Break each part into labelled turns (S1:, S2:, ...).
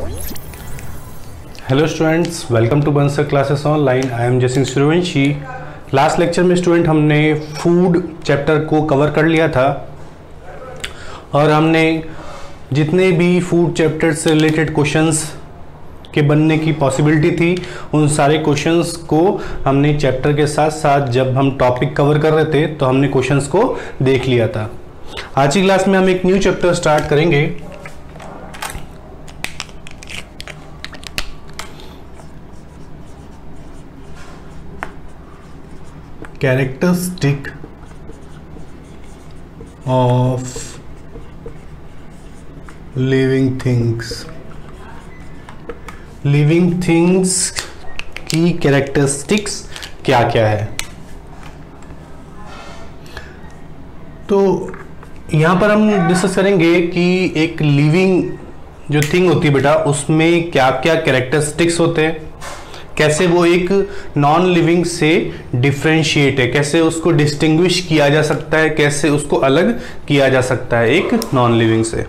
S1: Hello students, welcome to Bansal classes online. I am Jaysingh Suryavanshi. Last lecture में student हमने food chapter को cover कर लिया था और हमने जितने भी फूड चैप्टर से रिलेटेड क्वेश्चंस के बनने की पॉसिबिलिटी थी उन सारे क्वेश्चंस को हमने चैप्टर के साथ साथ जब हम टॉपिक कवर कर रहे थे तो हमने क्वेश्चंस को देख लिया था। आज की क्लास में हम एक न्यू चैप्टर स्टार्ट करेंगे। Characteristic of living things. Living things की कैरेक्टरिस्टिक्स क्या क्या है। तो यहाँ पर हम डिस्कस करेंगे कि एक लिविंग जो थिंग होती है बेटा, उसमें क्या क्या कैरेक्टरिस्टिक्स होते हैं, कैसे वो एक नॉन लिविंग से डिफरेंशिएट है, कैसे उसको डिस्टिंग्विश किया जा सकता है, कैसे उसको अलग किया जा सकता है एक नॉन लिविंग से।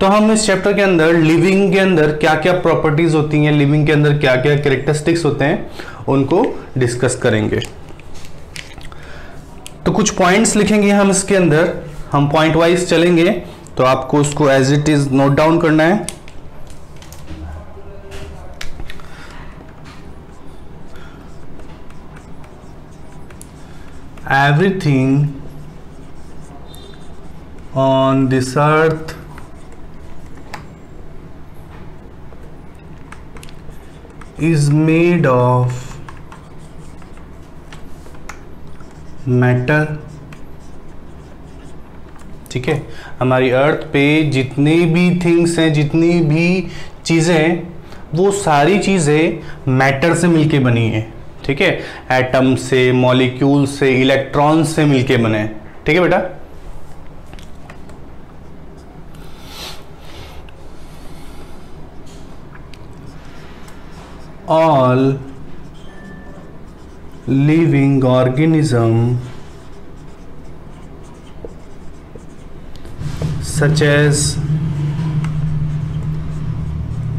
S1: तो हम इस चैप्टर के अंदर लिविंग के अंदर क्या क्या प्रॉपर्टीज होती हैं, लिविंग के अंदर क्या क्या कैरेक्टरिस्टिक्स होते हैं, उनको डिस्कस करेंगे। तो कुछ पॉइंट्स लिखेंगे हम इसके अंदर, हम पॉइंट वाइज चलेंगे, तो आपको उसको as it is note down करना है। Everything on this earth is made of matter। ठीक है, हमारी अर्थ पे जितनी भी थिंग्स हैं, जितनी भी चीज़ें हैं, वो सारी चीज़ें मैटर से मिलके बनी हैं। ठीक है, एटम से, मॉलिक्यूल से, इलेक्ट्रॉन से मिलके बने। ठीक है बेटा, all living organism such as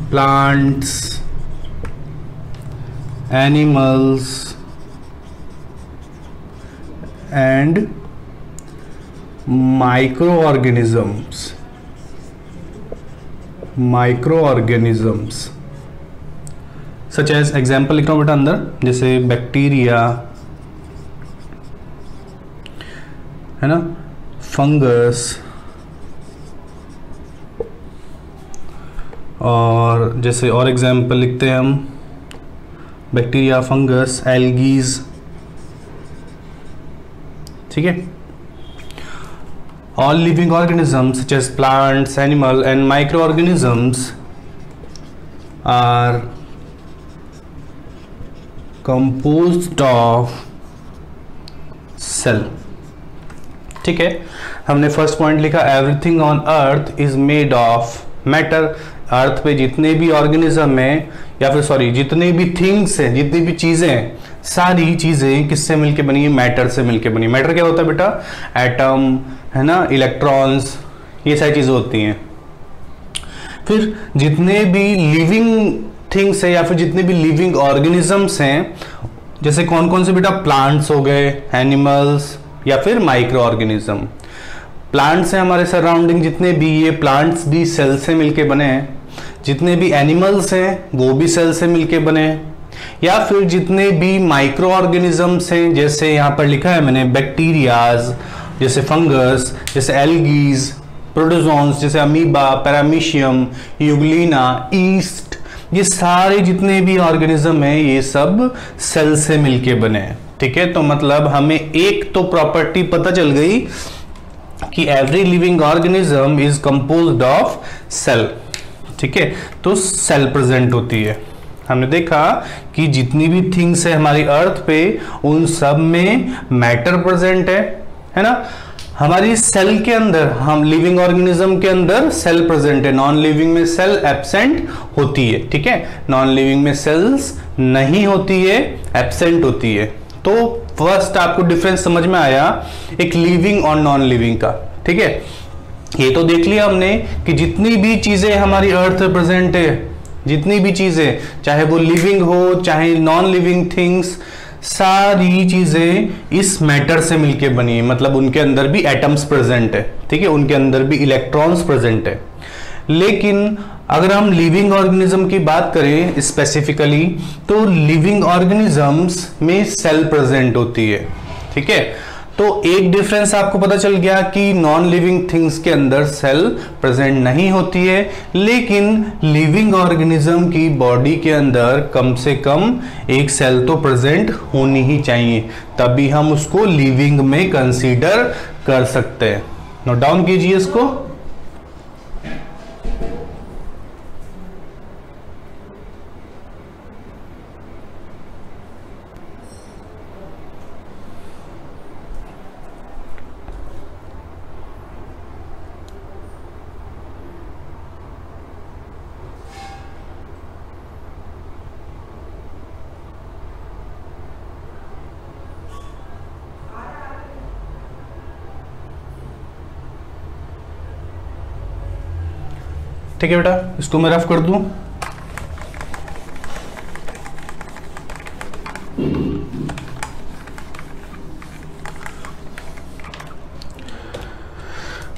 S1: plants, animals and microorganisms such as example लिख रहा हूँ बेटा अंदर, जैसे बैक्टीरिया है ना, फंगस, और जैसे और एग्जाम्पल लिखते हैं हम बैक्टीरिया, फंगस, एल्गीज। ठीक है, all living organisms such as plants, animal and micro organisms are composed of cell. ठीक है, हमने फर्स्ट पॉइंट लिखा, everything on earth is made of matter. Earth पे जितने भी ऑर्गेनिज्म हैं, या फिर सॉरी जितने भी थिंग्स हैं, जितनी भी चीजें हैं, सारी चीजें किससे मिलके बनी है? मैटर से मिलके बनी। मैटर क्या होता है बेटा? एटम है ना, इलेक्ट्रॉन्स, ये सारी चीजें होती हैं। फिर जितने भी लिविंग थिंग्स है या फिर जितने भी लिविंग ऑर्गेनिजम्स हैं, जैसे कौन कौन से बेटा? प्लांट्स हो गए, एनिमल्स या फिर माइक्रो ऑर्गेनिज्म। प्लांट्स हैं हमारे सराउंडिंग जितने भी, ये प्लांट्स भी सेल से मिलके बने हैं। जितने भी एनिमल्स हैं वो भी सेल से मिलके बने हैं। या फिर जितने भी माइक्रो ऑर्गेनिजम्स हैं, जैसे यहाँ पर लिखा है मैंने बैक्टीरियाज, जैसे फंगस, जैसे एल्गीज, प्रोटोजोन्स, जैसे अमीबा, पैरामीशियम, यूग्लिना, ईस्ट, ये सारे जितने भी ऑर्गेनिज्म हैं ये सब सेल से मिलके बने हैं। ठीक है, तो मतलब हमें एक तो प्रॉपर्टी पता चल गई कि every living organism is composed of cell. ठीक है, तो सेल प्रेजेंट होती है। हमने देखा कि जितनी भी थिंग्स है हमारी अर्थ पे, उन सब में मैटर प्रेजेंट है ना। हमारी सेल के अंदर, हम लिविंग ऑर्गेनिज्म के अंदर सेल प्रेजेंट है, नॉन लिविंग में सेल एब्सेंट होती है। ठीक है, नॉन लिविंग में सेल्स नहीं होती है, एब्सेंट होती है। तो फर्स्ट आपको डिफरेंस समझ में आया एक लिविंग और नॉन लिविंग का। ठीक है, ये तो देख लिया हमने कि जितनी भी चीजें हमारी अर्थ पे प्रेजेंट है, जितनी भी चीजें, चाहे वो लिविंग हो चाहे नॉन लिविंग थिंग्स, सारी चीजें इस मैटर से मिलके बनी है, मतलब उनके अंदर भी एटम्स प्रेजेंट है, ठीक है, उनके अंदर भी इलेक्ट्रॉन्स प्रेजेंट है। लेकिन अगर हम लिविंग ऑर्गेनिज्म की बात करें स्पेसिफिकली, तो लिविंग ऑर्गेनिजम्स में सेल प्रेजेंट होती है, ठीक है। तो एक डिफरेंस आपको पता चल गया कि नॉन लिविंग थिंग्स के अंदर सेल प्रेजेंट नहीं होती है, लेकिन लिविंग ऑर्गेनिज्म की बॉडी के अंदर कम से कम एक सेल तो प्रेजेंट होनी ही चाहिए, तभी हम उसको लिविंग में कंसीडर कर सकते हैं। नोट डाउन कीजिए इसको। ठीक है बेटा, इसको मैं रफ कर दूं।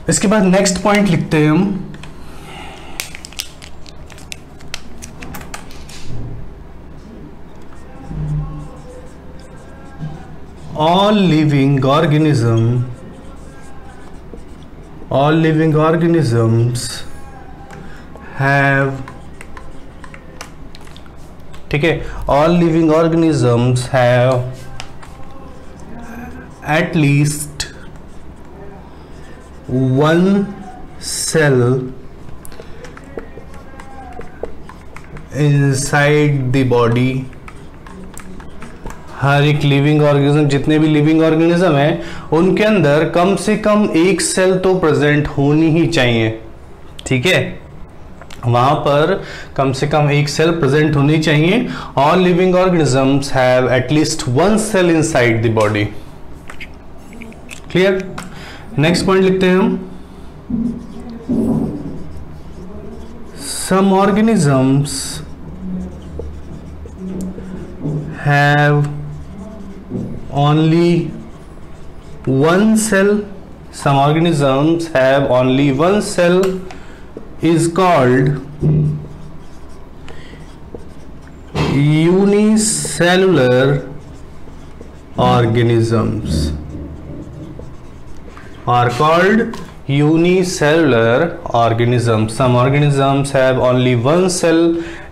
S1: इसके बाद नेक्स्ट पॉइंट लिखते हैं हम, all living organisms have, ठीक है, all living organisms have at least one cell inside the body। हर एक लिविंग ऑर्गेनिज्म, जितने भी लिविंग ऑर्गेनिज्म है उनके अंदर कम से कम एक सेल तो प्रेजेंट होनी ही चाहिए, ठीक है, वहां पर कम से कम एक सेल प्रेजेंट होनी चाहिए। All living organisms have at least one cell inside the body. Clear? Next point लिखते हैं हम, some organisms have only one cell, some organisms have only one cell is called unicellular organisms, are called unicellular organisms। Some organisms have only one cell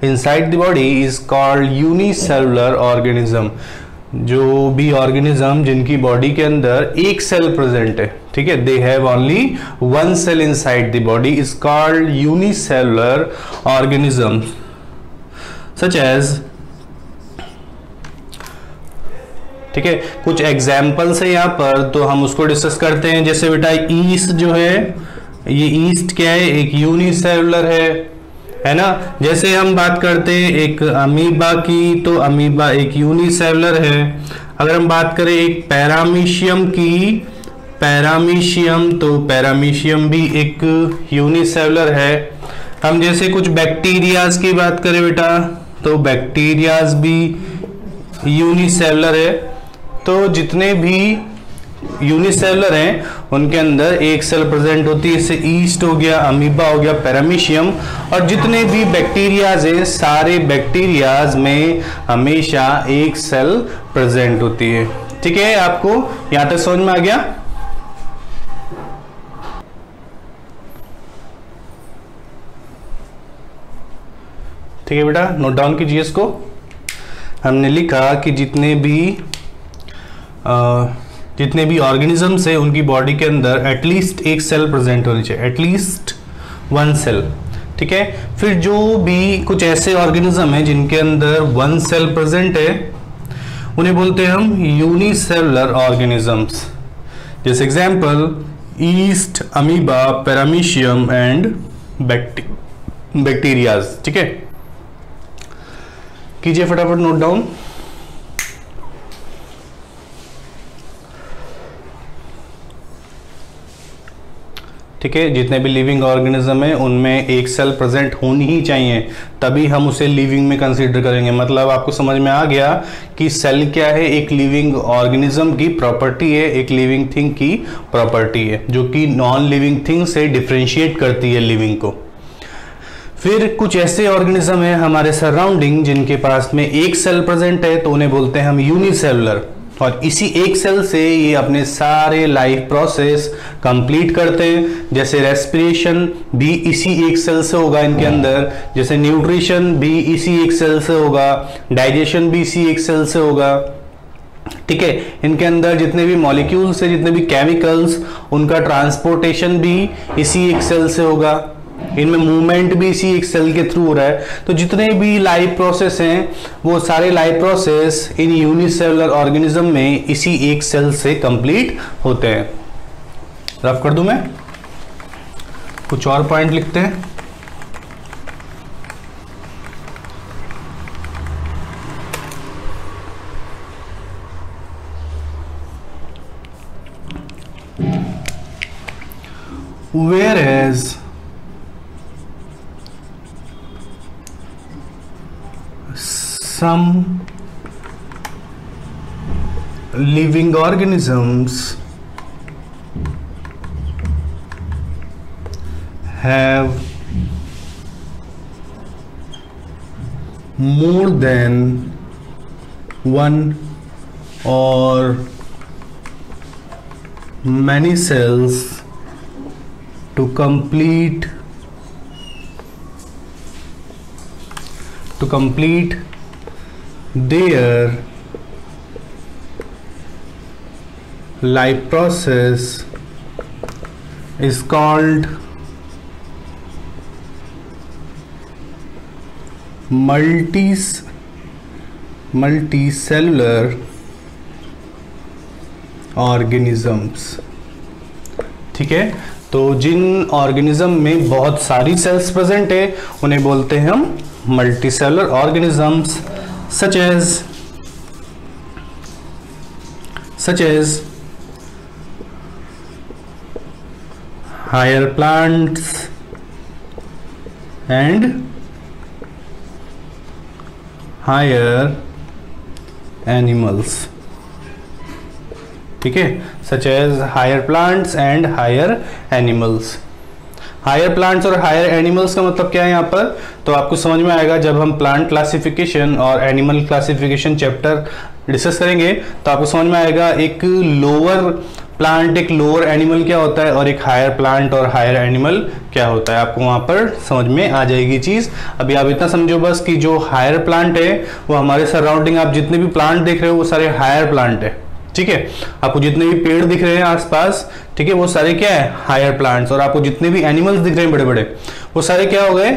S1: inside the body is called unicellular organism। जो भी organism जिनकी body के अंदर एक cell present है, ठीक है, they have only one cell inside the body is called unicellular organism, such as, ठीक है। कुछ एग्जाम्पल्स है यहाँ पर, तो हम उसको डिस्कस करते हैं। जैसे बेटा ईस्ट जो है, ये ईस्ट क्या है, एक यूनिसेलुलर है ना। जैसे हम बात करते हैं एक अमीबा की, तो अमीबा एक यूनिसेलुलर है। अगर हम बात करें एक पैरामीशियम की, पैरामीशियम, तो पैरामीशियम भी एक यूनिसेलुलर है। हम जैसे कुछ बैक्टीरियाज की बात करें बेटा, तो बैक्टीरियाज भी यूनिसेलुलर है। तो जितने भी यूनिसेलुलर हैं उनके अंदर एक सेल प्रेजेंट होती है, जैसे ईस्ट हो गया, अमीबा हो गया, पैरामीशियम, और जितने भी बैक्टीरियाज हैं सारे बैक्टीरियाज में हमेशा एक सेल प्रेजेंट होती है। ठीक है, आपको यहां तक समझ में आ गया? ठीक है बेटा, नोट डाउन कीजिए इसको। हमने लिखा कि जितने भी ऑर्गेनिजम्स है उनकी बॉडी के अंदर एटलीस्ट एक सेल प्रेजेंट होनी चाहिए, एटलीस्ट वन सेल। ठीक है, फिर जो भी कुछ ऐसे ऑर्गेनिज्म है जिनके अंदर वन सेल प्रेजेंट है उन्हें बोलते हैं हम यूनिसेलुलर ऑर्गेनिजम्स। जैसे example east, amoeba, paramecium and bacterias. ठीक है, कीजिए फटाफट नोट डाउन। ठीक है, जितने भी लिविंग ऑर्गेनिज्म है उनमें एक सेल प्रेजेंट होनी ही चाहिए, तभी हम उसे लिविंग में कंसीडर करेंगे। मतलब आपको समझ में आ गया कि सेल क्या है, एक लिविंग ऑर्गेनिज्म की प्रॉपर्टी है, एक लिविंग थिंग की प्रॉपर्टी है, जो कि नॉन लिविंग थिंग से डिफरेंशिएट करती है लिविंग को। फिर कुछ ऐसे ऑर्गेनिज्म है हमारे सराउंडिंग जिनके पास में एक सेल प्रेजेंट है, तो उन्हें बोलते हैं हम यूनिसेलुलर, और इसी एक सेल से ये अपने सारे लाइफ प्रोसेस कंप्लीट करते हैं। जैसे रेस्पिरेशन भी इसी एक सेल से होगा इनके अंदर, जैसे न्यूट्रिशन भी इसी एक सेल से होगा, डाइजेशन भी इसी एक सेल से होगा, ठीक है। इनके अंदर जितने भी मॉलिक्यूल्स है, जितने भी केमिकल्स, उनका ट्रांसपोर्टेशन भी इसी एक सेल से होगा, इनमें मूवमेंट भी इसी एक सेल के थ्रू हो रहा है। तो जितने भी लाइफ प्रोसेस हैं वो सारे life process in unicellular organism में इसी एक सेल से कंप्लीट होते हैं। रफ कर दूं मैं, कुछ और पॉइंट लिखते हैं। Whereas some living organisms have more than one or many cells to complete their life process is called multicellular organisms। ठीक है, तो जिन ऑर्गेनिज्म में बहुत सारी सेल्स प्रेजेंट है उन्हें बोलते हैं हम multicellular organisms, such as higher plants and higher animals। ठीक है, such as higher plants and higher animals। Higher plants और हायर एनिमल्स का मतलब क्या है यहाँ पर, तो आपको समझ में आएगा जब हम प्लांट क्लासिफिकेशन और एनिमल क्लासिफिकेशन चैप्टर डिस्कस करेंगे तो आपको समझ में आएगा एक लोअर प्लांट, एक लोअर एनिमल क्या होता है और एक हायर प्लांट और हायर एनिमल क्या होता है, आपको वहाँ पर समझ में आ जाएगी चीज़। अभी आप इतना समझो बस कि जो हायर प्लांट है वो हमारे सराउंडिंग आप जितने भी प्लांट देख रहे हो वो सारे हायर प्लांट है। ठीक है, आपको जितने भी पेड़ दिख रहे हैं आसपास, ठीक है, वो सारे क्या है, हायर प्लांट्स। और आपको जितने भी एनिमल्स दिख रहे हैं बड़े बड़े, वो सारे क्या हो गए,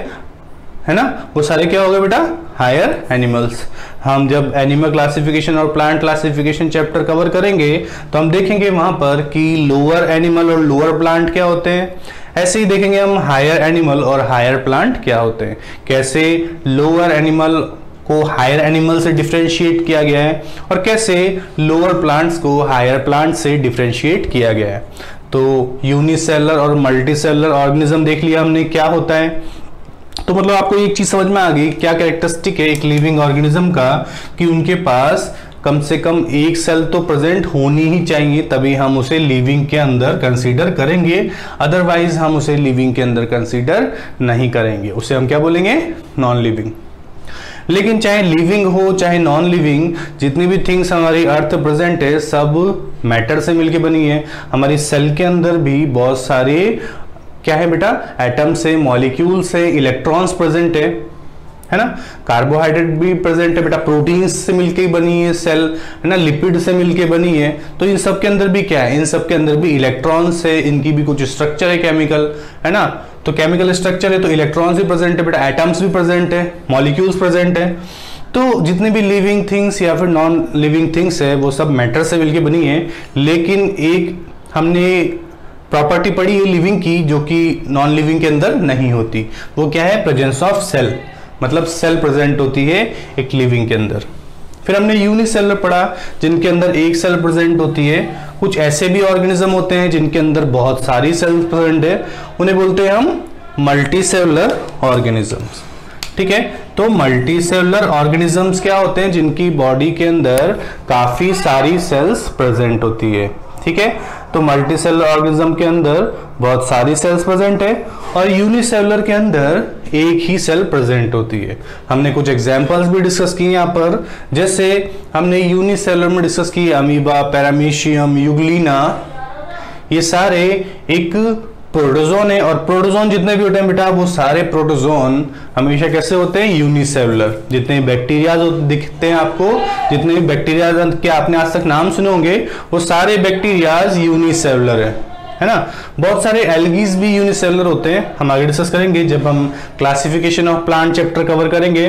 S1: है ना, वो सारे क्या हो गए बेटा, हायर एनिमल्स। हम जब एनिमल क्लासिफिकेशन और प्लांट क्लासिफिकेशन चैप्टर कवर करेंगे तो हम देखेंगे वहां पर कि लोअर एनिमल और लोअर प्लांट क्या होते हैं। ऐसे ही देखेंगे हम हायर एनिमल और हायर प्लांट क्या होते हैं, कैसे लोअर एनिमल को हायर एनिमल से डिफरेंशिएट किया गया है और कैसे लोअर प्लांट्स को हायर प्लांट से डिफरेंशिएट किया गया है। तो यूनिसेलुलर और मल्टीसेलुलर ऑर्गेनिज्म देख लिया हमने क्या होता है। तो मतलब आपको एक चीज समझ में आ गई क्या कैरेक्टरिस्टिक है एक लिविंग ऑर्गेनिज्म का, कि उनके पास कम से कम एक सेल तो प्रेजेंट होनी ही चाहिए, तभी हम उसे लिविंग के अंदर कंसीडर करेंगे, अदरवाइज हम उसे लिविंग के अंदर कंसीडर नहीं करेंगे, उसे हम क्या बोलेंगे, नॉन लिविंग। लेकिन चाहे लिविंग हो चाहे नॉन लिविंग, जितनी भी थिंग्स हमारी अर्थ प्रेजेंट है सब मैटर से मिलके बनी है। हमारी सेल के अंदर भी बहुत सारे क्या है बेटा, एटम्स है, मॉलिक्यूल्स है, इलेक्ट्रॉन्स प्रेजेंट है ना, कार्बोहाइड्रेट भी प्रेजेंट है बेटा, प्रोटीन्स से मिलके बनी है सेल, है ना, लिपिड से मिलके बनी है। तो इन सब के अंदर भी क्या है, इन सब के अंदर भी इलेक्ट्रॉन्स है, इनकी भी कुछ स्ट्रक्चर है केमिकल, है ना, तो केमिकल स्ट्रक्चर है तो इलेक्ट्रॉन्स भी प्रेजेंट है बेटा, एटम्स भी प्रेजेंट है, मॉलिक्यूल्स प्रेजेंट है। तो जितने भी लिविंग थिंग्स या फिर नॉन लिविंग थिंग्स है वो सब मैटर से मिलके बनी है। लेकिन एक हमने प्रॉपर्टी पढ़ी है लिविंग की जो कि नॉन लिविंग के अंदर नहीं होती, वो क्या है, प्रेजेंस ऑफ सेल, मतलब सेल प्रेजेंट होती है एक लिविंग के अंदर। फिर हमने यूनिसेलुलर पढ़ा, जिनके अंदर एक सेल प्रेजेंट होती है। कुछ ऐसे भी ऑर्गेनिज्म होते हैं जिनके अंदर बहुत सारी सेल्स प्रेजेंट है, उन्हें बोलते हैं हम मल्टी सेलुलर ऑर्गेनिजम्स। ठीक है, तो मल्टी सेलुलर ऑर्गेनिजम्स क्या होते हैं? जिनकी बॉडी के अंदर काफी सारी सेल्स प्रेजेंट होती है। ठीक है, तो मल्टी सेलुलर ऑर्गेनिज्म के अंदर बहुत सारी सेल्स प्रेजेंट है और यूनिसेलुलर के अंदर एक ही सेल प्रेजेंट होती है। हमने कुछ एग्जांपल्स भी डिस्कस किए यहाँ पर, जैसे हमने यूनिसेलुलर में डिस्कस की अमीबा, पैरामीशियम, यूग्लिना, ये सारे एक प्रोटोजोन है। और प्रोटोजोन जितने भी होते हैं बेटा, वो सारे प्रोटोजोन हमेशा कैसे होते हैं? यूनिसेलुलर। जितने बैक्टीरिया दिखते हैं आपको, जितने भी बैक्टीरिया के आपने आज तक नाम सुने होंगे, वो सारे बैक्टीरियाज यूनिसेलुलर है ना। बहुत सारे एल्गीज भी यूनिसेलुलर होते हैं, हम आगे डिस्कस करेंगे जब हम classification of plant chapter cover करेंगे।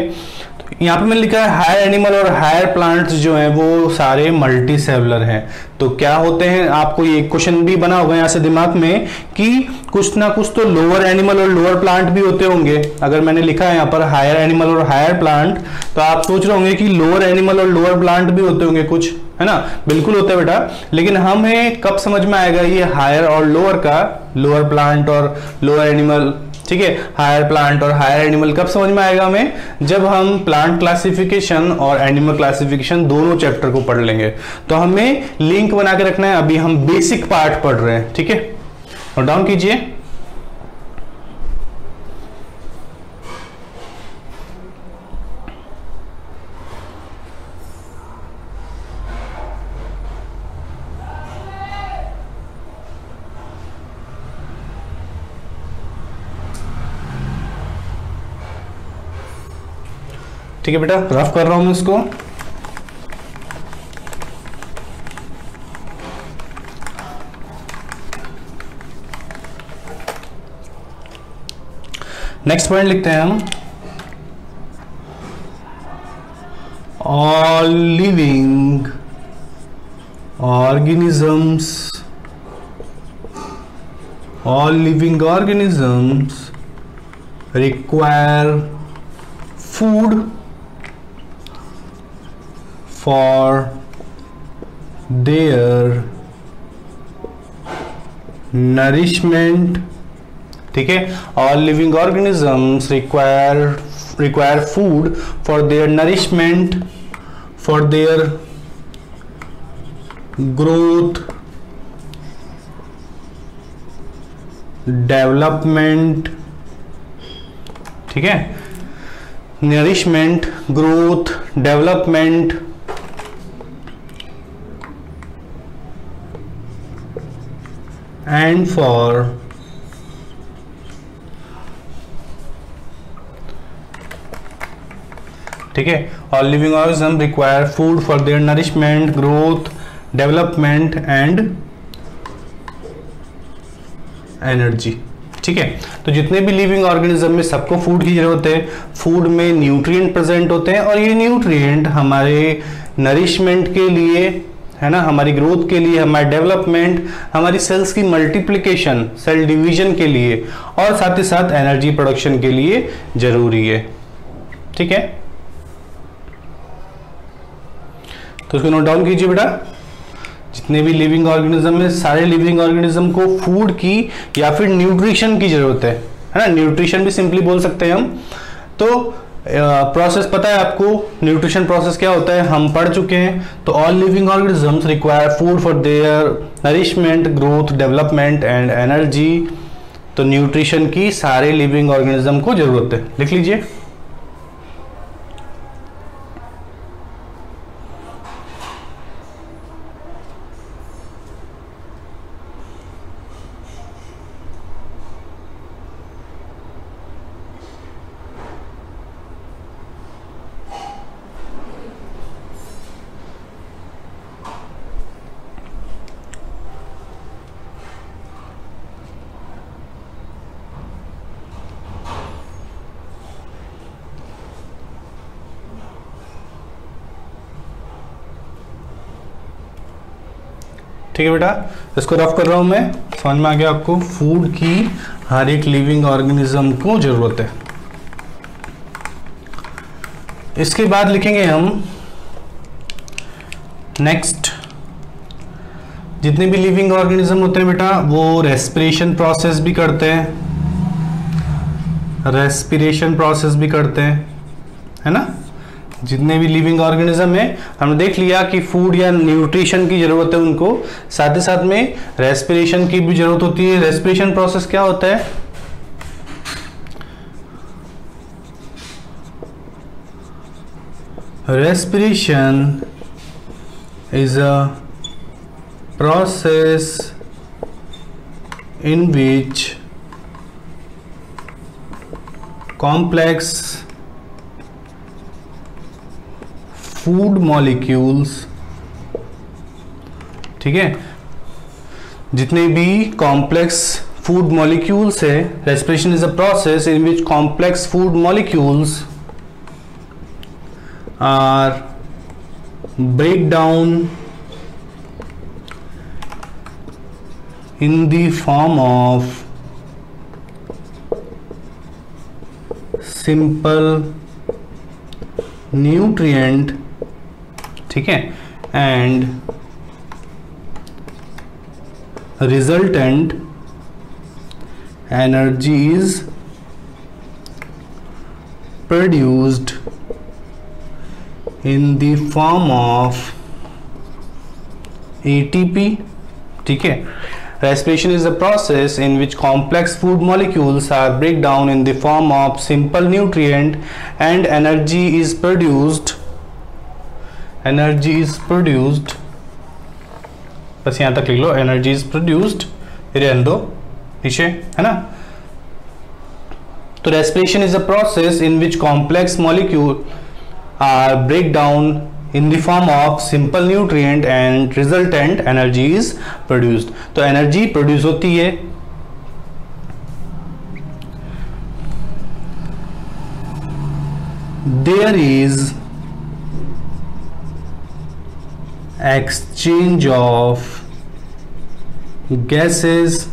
S1: यहाँ पे मैंने लिखा है हायर एनिमल और हायर प्लांट्स जो हैं वो सारे मल्टी सेलुलर हैं। तो क्या होते हैं, आपको ये क्वेश्चन भी बना होगा यहाँ से दिमाग में कि कुछ ना कुछ तो लोअर एनिमल और लोअर प्लांट भी होते होंगे। अगर मैंने लिखा है यहाँ पर हायर एनिमल और हायर प्लांट, तो आप सोच रहे होंगे कि लोअर एनिमल और लोअर प्लांट भी होते होंगे कुछ, है ना। बिल्कुल होता है बेटा, लेकिन हमें कब समझ में आएगा ये हायर और लोअर का, लोअर प्लांट और लोअर एनिमल, ठीक है, हायर प्लांट और हायर एनिमल कब समझ में आएगा हमें? जब हम प्लांट क्लासिफिकेशन और एनिमल क्लासिफिकेशन दोनों चैप्टर को पढ़ लेंगे। तो हमें लिंक बना के रखना है, अभी हम बेसिक पार्ट पढ़ रहे हैं। ठीक है, नोट डाउन कीजिए। ठीक है बेटा, रफ कर रहा हूं मैं इसको। नेक्स्ट पॉइंट लिखते हैं हम, all living organisms, all living organisms require food for their nourishment। ठीक है, all living organisms require food for their nourishment, for their growth, development। ठीक है, nourishment, growth, development and for ठीक है, all living organisms require food for their nourishment, growth, development and energy। ठीक है, तो जितने भी लिविंग ऑर्गेनिज्म में सबको फूड की जरूरत है। फूड में न्यूट्रिएंट प्रेजेंट होते हैं और ये न्यूट्रिएंट हमारे नरिशमेंट के लिए, है ना, हमारी ग्रोथ के लिए, हमारे डेवलपमेंट, हमारी सेल्स की मल्टीप्लिकेशन, सेल डिवीजन के लिए और साथ ही साथ एनर्जी प्रोडक्शन के लिए जरूरी है। ठीक है, तो इसको नोट डाउन कीजिए बेटा। जितने भी लिविंग ऑर्गेनिज्म है, सारे लिविंग ऑर्गेनिज्म को फूड की या फिर न्यूट्रिशन की जरूरत है ना। न्यूट्रिशन भी सिंपली बोल सकते हैं हम। तो प्रोसेस पता है आपको, न्यूट्रिशन प्रोसेस क्या होता है, हम पढ़ चुके हैं। तो all living organisms require food for their nourishment, growth, development and energy. तो न्यूट्रिशन की सारे लिविंग ऑर्गेनिज्म को जरूरत है, लिख लीजिए। ठीक है बेटा, इसको रफ कर रहा हूं मैं, समझ में आ गया आपको। फूड की हर एक लिविंग ऑर्गेनिज्म को जरूरत है। इसके बाद लिखेंगे हम नेक्स्ट, जितने भी लिविंग ऑर्गेनिज्म होते हैं बेटा वो रेस्पिरेशन प्रोसेस भी करते हैं, रेस्पिरेशन प्रोसेस भी करते हैं, है ना। जितने भी लिविंग ऑर्गेनिज्म है हमने देख लिया कि फूड या न्यूट्रिशन की जरूरत है उनको, साथ ही साथ में रेस्पिरेशन की भी जरूरत होती है। रेस्पिरेशन प्रोसेस क्या होता है? Respiration is a process in which complex food molecules, ठीक है, जितने भी complex food molecules है, respiration is a process in which complex food molecules are break down in the form of simple nutrient, ठीक है, and resultant energy is produced in the form of ATP, ठीक है। Respiration is a process in which complex food molecules are break down in the form of simple nutrient and energy is produced, बस यहाँ तक लिख लो, energy is produced, रहने दो नीचे, है ना। तो respiration is a process in which complex molecule are break down in the form of simple nutrient and resultant energy is produced। तो एनर्जी प्रोड्यूस होती है, there is exchange of gases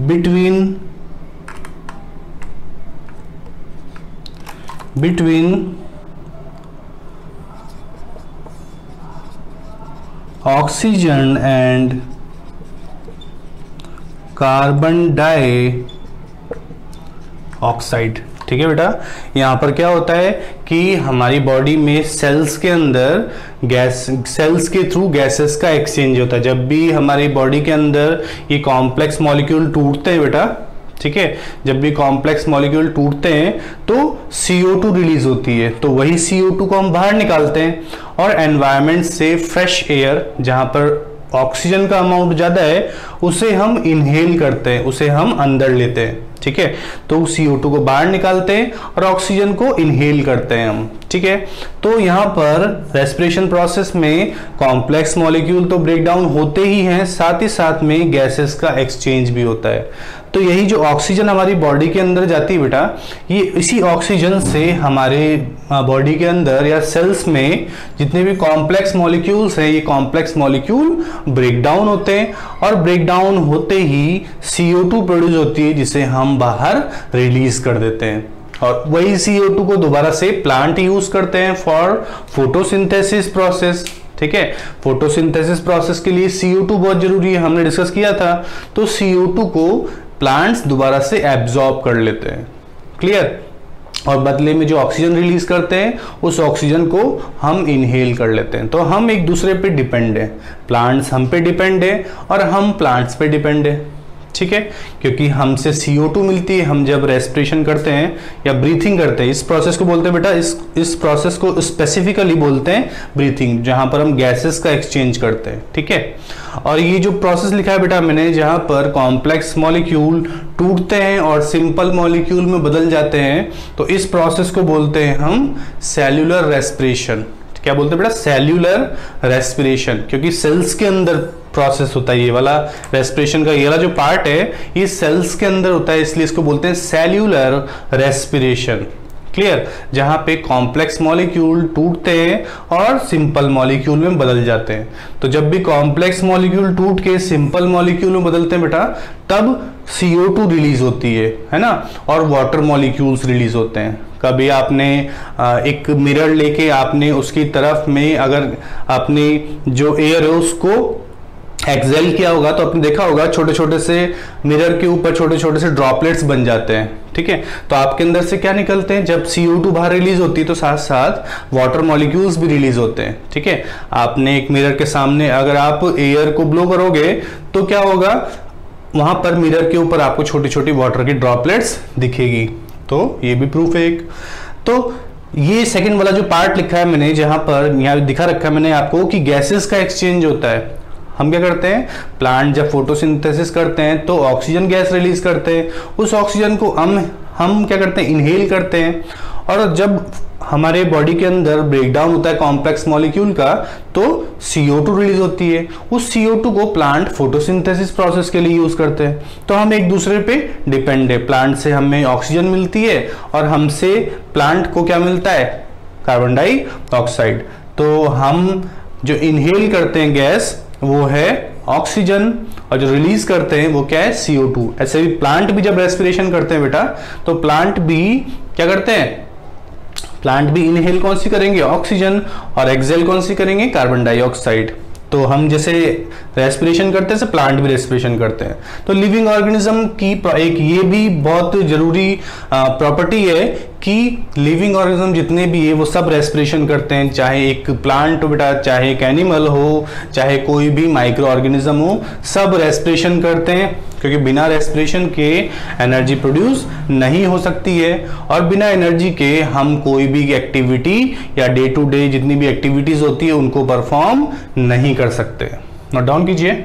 S1: between oxygen and carbon dioxide, ठीक है बेटा। यहाँ पर क्या होता है कि हमारी बॉडी में सेल्स के अंदर सेल्स के थ्रू गैसेस का एक्सचेंज होता है। जब भी हमारी बॉडी के अंदर ये कॉम्प्लेक्स मॉलिक्यूल टूटते हैं बेटा, ठीक है, जब भी कॉम्प्लेक्स मॉलिक्यूल टूटते हैं तो CO2 रिलीज होती है, तो वही CO2 को हम बाहर निकालते हैं और एनवायरनमेंट से फ्रेश एयर जहां पर ऑक्सीजन का अमाउंट ज्यादा है उसे हम इनहेल करते हैं, उसे हम अंदर लेते हैं, ठीक है। तो CO2 को बाहर निकालते हैं और ऑक्सीजन को इनहेल करते हैं हम, ठीक है। तो यहाँ पर रेस्पिरेशन प्रोसेस में कॉम्प्लेक्स मॉलिक्यूल तो ब्रेक डाउन होते ही हैं, साथ ही साथ में गैसेस का एक्सचेंज भी होता है। तो यही जो ऑक्सीजन हमारी बॉडी के अंदर जाती है बेटा, ये इसी ऑक्सीजन से हमारे बॉडी के अंदर या सेल्स में जितने भी कॉम्प्लेक्स मॉलिक्यूल्स हैं, ये कॉम्प्लेक्स मॉलिक्यूल ब्रेक डाउन होते हैं और ब्रेक डाउन होते ही CO2 प्रोड्यूस होती है जिसे हम बाहर रिलीज कर देते हैं और वही CO2 को दोबारा से प्लांट यूज करते हैं फॉर फोटोसिंथेसिस प्रोसेस, ठीक है। फोटोसिंथेसिस प्रोसेस के लिए CO2 बहुत जरूरी है, हमने डिस्कस किया था। तो CO2 को प्लांट्स दोबारा से एब्जॉर्ब कर लेते हैं, क्लियर, और बदले में जो ऑक्सीजन रिलीज करते हैं उस ऑक्सीजन को हम इनहेल कर लेते हैं। तो हम एक दूसरे पे डिपेंड है, प्लांट्स हम पे डिपेंड है और हम प्लांट्स पे डिपेंड है, ठीक है, क्योंकि हमसे CO2 मिलती है। हम जब रेस्पिरेशन करते हैं या ब्रीथिंग करते हैं, इस प्रोसेस को बोलते हैं बेटा, इस प्रोसेस को स्पेसिफिकली बोलते हैं ब्रीथिंग, जहां पर हम गैसेस का एक्सचेंज करते हैं, ठीक है। और ये जो प्रोसेस लिखा है बेटा मैंने, जहां पर कॉम्प्लेक्स मॉलिक्यूल टूटते हैं और सिंपल मॉलिक्यूल में बदल जाते हैं, तो इस प्रोसेस को बोलते हैं हम सेल्यूलर रेस्पिरेशन। क्या बोलते हैं बेटा? सेल्यूलर रेस्पिरेशन, क्योंकि सेल्स के अंदर प्रोसेस होता है। ये वाला रेस्पिरेशन का ये वाला जो पार्ट है ये सेल्स के अंदर होता है, इसलिए इसको बोलते हैं सेल्यूलर रेस्पिरेशन, क्लियर, जहां पे कॉम्प्लेक्स मॉलिक्यूल टूटते हैं और सिंपल मॉलिक्यूल में बदल जाते हैं। तो जब भी कॉम्प्लेक्स मॉलिक्यूल टूट के सिंपल मॉलिक्यूल में बदलते हैं बेटा, तब CO2 रिलीज होती है ना, और वाटर मॉलिक्यूल्स रिलीज होते हैं। कभी आपने एक मिरर लेके आपने उसकी तरफ में अगर आपने जो एयर है उसको एक्सेल किया होगा तो आपने देखा होगा छोटे छोटे से मिरर के ऊपर छोटे छोटे से ड्रॉपलेट्स बन जाते हैं, ठीक है। तो आपके अंदर से क्या निकलते हैं, जब CO2 बाहर रिलीज होती है तो साथ साथ वाटर मॉलिक्यूल्स भी रिलीज होते हैं, ठीक है। आपने एक मिरर के सामने अगर आप एयर को ब्लो करोगे तो क्या होगा, वहां पर मिरर के ऊपर आपको छोटी छोटी वाटर की ड्रॉपलेट्स दिखेगी। तो ये भी प्रूफ है एक। तो ये सेकंड वाला जो पार्ट लिखा है मैंने, जहां पर यहाँ दिखा रखा है मैंने आपको कि गैसेस का एक्सचेंज होता है। हम क्या करते हैं, प्लांट जब फोटोसिंथेसिस करते हैं तो ऑक्सीजन गैस रिलीज करते हैं, उस ऑक्सीजन को हम क्या करते हैं, इनहेल करते हैं। और जब हमारे बॉडी के अंदर ब्रेकडाउन होता है कॉम्प्लेक्स मॉलिक्यूल का तो CO2 रिलीज होती है। उस CO2 को प्लांट फोटोसिंथेसिस प्रोसेस के लिए यूज करते हैं। तो हम एक दूसरे पे डिपेंड है, प्लांट से हमें ऑक्सीजन मिलती है और हमसे प्लांट को क्या मिलता है, कार्बन डाइऑक्साइड। तो हम जो इनहेल करते हैं गैस वो है ऑक्सीजन और जो रिलीज करते हैं वो क्या है, CO2। ऐसे भी प्लांट भी जब रेस्पिरेशन करते हैं बेटा तो प्लांट भी क्या करते हैं, प्लांट भी इनहेल कौन सी करेंगे, ऑक्सीजन, और एक्सहेल कौन सी करेंगे, कार्बन डाइऑक्साइड। तो हम जैसे रेस्पिरेशन करते हैं प्लांट भी रेस्पिरेशन करते हैं। तो लिविंग ऑर्गेनिज्म की एक ये भी बहुत जरूरी प्रॉपर्टी है कि लिविंग ऑर्गेनिज्म जितने भी है वो सब रेस्पिरेशन करते हैं, चाहे एक प्लांट हो बेटा, चाहे एक एनिमल हो, चाहे कोई भी माइक्रो ऑर्गेनिज्म हो, सब रेस्पिरेशन करते हैं। क्योंकि बिना रेस्पिरेशन के एनर्जी प्रोड्यूस नहीं हो सकती है और बिना एनर्जी के हम कोई भी एक्टिविटी या डे टू डे जितनी भी एक्टिविटीज होती है उनको परफॉर्म नहीं कर सकते। नोट डाउन कीजिए।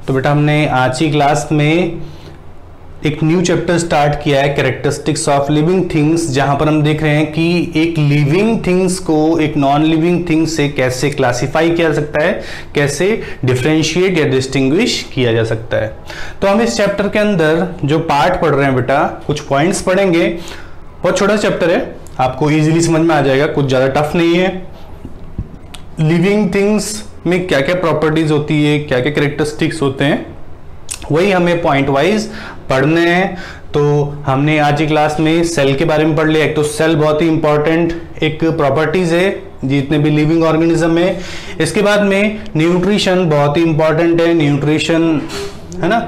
S1: तो बेटा हमने आज की क्लास में एक न्यू चैप्टर स्टार्ट किया है, कैरेक्टरिस्टिक्स ऑफ लिविंग थिंग्स, जहां पर हम देख रहे हैं कि एक लिविंग थिंग्स को एक नॉन लिविंग थिंग्स से कैसे क्लासिफाई किया जा सकता है, कैसे डिफरेंशिएट या डिस्टिंग्विश किया जा सकता है। तो हम इस चैप्टर के अंदर जो पार्ट पढ़ रहे हैं बेटा, कुछ पॉइंट्स पढ़ेंगे। बहुत छोटा चैप्टर है, आपको इजीली समझ में आ जाएगा, कुछ ज्यादा टफ नहीं है। लिविंग थिंग्स में क्या क्या प्रॉपर्टीज होती है, क्या क्या कैरेक्टरिस्टिक्स होते हैं, वही हमें पॉइंट वाइज पढ़ने हैं। तो हमने आज की क्लास में सेल के बारे में पढ़ लिया। एक तो सेल बहुत ही इंपॉर्टेंट एक प्रॉपर्टीज है जितने भी लिविंग ऑर्गेनिज्म है। इसके बाद में न्यूट्रिशन बहुत ही इंपॉर्टेंट है, न्यूट्रिशन है ना।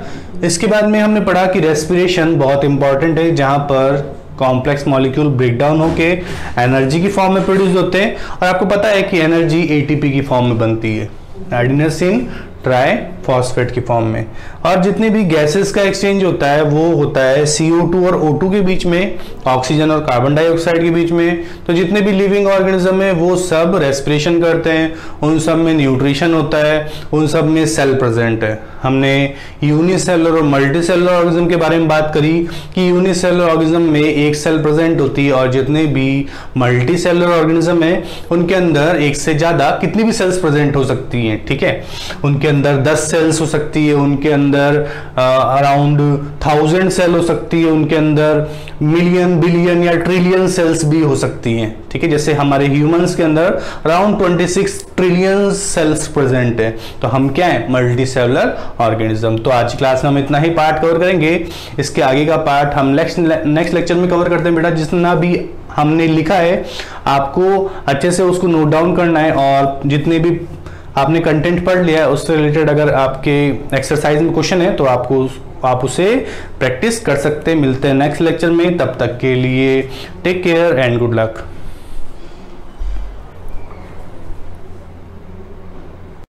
S1: इसके बाद में हमने पढ़ा कि रेस्पिरेशन बहुत इंपॉर्टेंट है, जहां पर कॉम्प्लेक्स मॉलिक्यूल ब्रेकडाउन होके एनर्जी की फॉर्म में प्रोड्यूस होते हैं। और आपको पता है कि एनर्जी ATP की फॉर्म में बनती है, एडिनोसिन ट्राइफॉस्फेट की फॉर्म में। और जितने भी गैसेस का एक्सचेंज होता है वो होता है CO2 और O2 के बीच में, ऑक्सीजन और कार्बन डाइऑक्साइड के बीच में। तो जितने भी लिविंग ऑर्गेनिज्म है वो सब रेस्पिरेशन करते हैं, उन सब में न्यूट्रिशन होता है, उन सब में सेल प्रेजेंट है। हमने यूनिसेलुलर और मल्टीसेलुलर ऑर्गेनिज्म के बारे में बात करी कि यूनिसेलुलर ऑर्गेनिज्म में एक सेल प्रेजेंट होती है और जितने भी मल्टीसेलुलर ऑर्गेनिज्म है उनके अंदर एक से ज्यादा कितनी भी सेल्स प्रेजेंट हो सकती हैं, ठीक है। उनके अंदर 10 सेल्स हो सकती है, उनके अंदर अराउंड 1000 सेल हो सकती है, उनके अंदर मिलियन बिलियन या ट्रिलियन सेल्स भी हो सकती हैं, ठीक है। जैसे हमारे ह्यूमंस के अंदर अराउंड 26 ट्रिलियन सेल्स प्रेजेंट है। तो हम क्या है, मल्टी सेलुलर ऑर्गेनिज्म। तो आज की क्लास में हम इतना ही पार्ट कवर करेंगे। इसके आगे का पार्ट हम नेक्स्ट लेक्चर में कवर करते हैं बेटा। जितना भी हमने लिखा है आपको अच्छे से उसको नोट डाउन करना है और जितने भी आपने कंटेंट पढ़ लिया है उससे रिलेटेड अगर आपके एक्सरसाइज में क्वेश्चन है तो आप उसे प्रैक्टिस कर सकते हैं। मिलते हैं नेक्स्ट लेक्चर में, तब तक के लिए take care and good luck.